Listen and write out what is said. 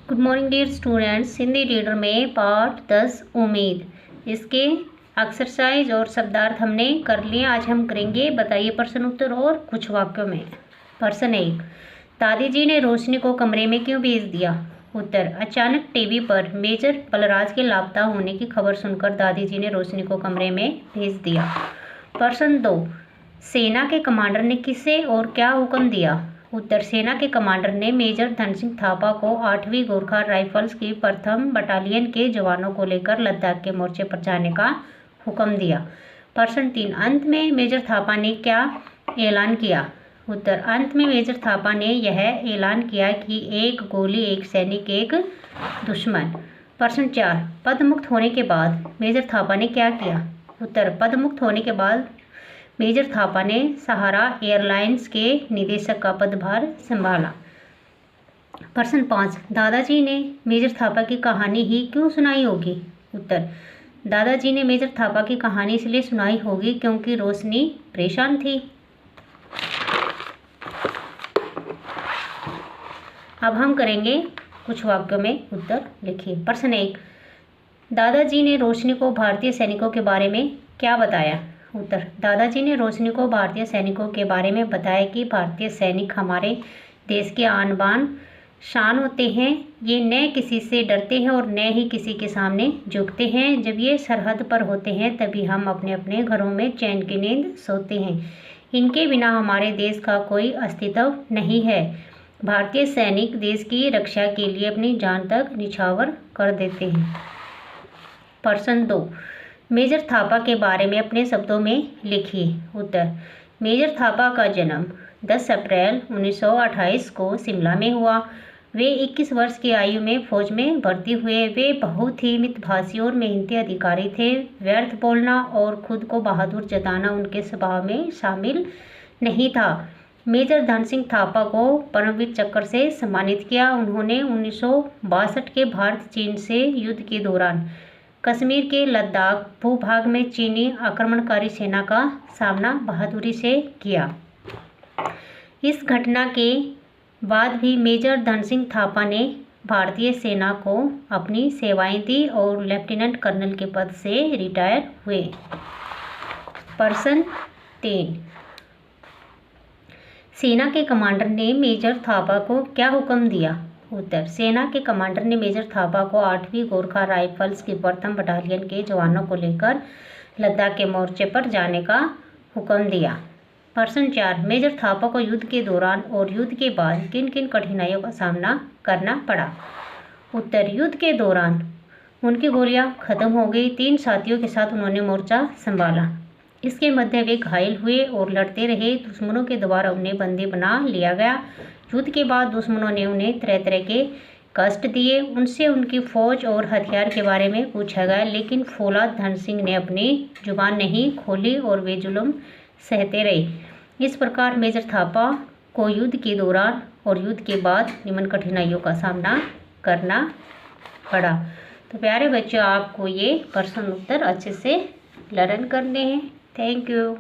Good morning dear students. Hindi reader में part 10 उम्मीद, इसके एक्सरसाइज और शब्दार्थ हमने कर लिए। आज हम करेंगे बताइए प्रश्न उत्तर और कुछ वाक्यों में। प्रश्न 1, दादी जी ने रोशनी को कमरे में क्यों भेज दिया? उत्तर, अचानक टीवी पर मेजर बलराज के लापता होने की खबर सुनकर दादी जी ने रोशनी को कमरे में भेज दिया। प्रश्न 2, सेना के कमांडर ने किसे और क्या हुक्म दिया? उत्तर, सेना के कमांडर ने मेजर धन सिंह थापा को 8वीं गोरखा राइफल्स की प्रथम बटालियन के जवानों को लेकर लद्दाख के मोर्चे पर जाने का हुक्म दिया। प्रश्न 3, अंत में मेजर थापा ने क्या ऐलान किया? उत्तर, अंत में मेजर थापा ने यह ऐलान किया कि एक गोली एक सैनिक एक दुश्मन। प्रश्न 4, पदमुक्त होने के बाद मेजर थापा ने क्या किया? उत्तर, पदमुक्त होने के बाद मेजर थापा ने सहारा एयरलाइंस के निदेशक का पदभार संभाला। प्रश्न 5, दादाजी ने मेजर थापा की कहानी ही क्यों सुनाई होगी? उत्तर, दादाजी ने मेजर थापा की कहानी इसलिए सुनाई होगी क्योंकि रोशनी परेशान थी। अब हम करेंगे कुछ वाक्यों में उत्तर लिखिए। प्रश्न 1, दादाजी ने रोशनी को भारतीय सैनिकों के बारे में क्या बताया? उत्तर, दादाजी ने रोशनी को भारतीय सैनिकों के बारे में बताया कि भारतीय सैनिक हमारे देश के आन बान शान होते हैं। ये न किसी से डरते हैं और न ही किसी के सामने झुकते हैं। जब ये सरहद पर होते हैं तभी हम अपने अपने घरों में चैन की नींद सोते हैं। इनके बिना हमारे देश का कोई अस्तित्व नहीं है। भारतीय सैनिक देश की रक्षा के लिए अपनी जान तक निछावर कर देते हैं। प्रश्न 2, मेजर थापा के बारे में अपने शब्दों में लिखिए। उत्तर, मेजर थापा का जन्म 10 अप्रैल 1928 को शिमला में हुआ। वे 21 वर्ष की आयु में फौज में भर्ती हुए। वे बहुत ही मितभाषी और मेहनती अधिकारी थे। व्यर्थ बोलना और खुद को बहादुर जताना उनके स्वभाव में शामिल नहीं था। मेजर धन सिंह थापा को परमवीर चक्र से सम्मानित किया। उन्होंने 1962 के भारत चीन से युद्ध के दौरान कश्मीर के लद्दाख भूभाग में चीनी आक्रमणकारी सेना का सामना बहादुरी से किया। इस घटना के बाद भी मेजर धन सिंह थापा ने भारतीय सेना को अपनी सेवाएं दी और लेफ्टिनेंट कर्नल के पद से रिटायर हुए। प्रश्न 3, सेना के कमांडर ने मेजर थापा को क्या हुक्म दिया? उत्तर, सेना के कमांडर ने मेजर थापा को 8वीं गोरखा राइफल्स की प्रथम बटालियन के जवानों को लेकर लद्दाख के मोर्चे पर जाने का हुक्म दिया। प्रश्न 4, मेजर थापा को युद्ध के दौरान और युद्ध के बाद किन किन कठिनाइयों का सामना करना पड़ा? उत्तर, युद्ध के दौरान उनकी गोलियां खत्म हो गई। 3 साथियों के साथ उन्होंने मोर्चा संभाला। इसके मध्य वे घायल हुए और लड़ते रहे। दुश्मनों के द्वारा उन्हें बंदी बना लिया गया। युद्ध के बाद दुश्मनों ने उन्हें तरह तरह के कष्ट दिए। उनसे उनकी फौज और हथियार के बारे में पूछा गया, लेकिन फौलाद धन सिंह ने अपनी जुबान नहीं खोली और वे जुल्म सहते रहे। इस प्रकार मेजर थापा को युद्ध के दौरान और युद्ध के बाद निम्न कठिनाइयों का सामना करना पड़ा। तो प्यारे बच्चों, आपको ये प्रश्न उत्तर अच्छे से लर्न करने हैं। Thank you.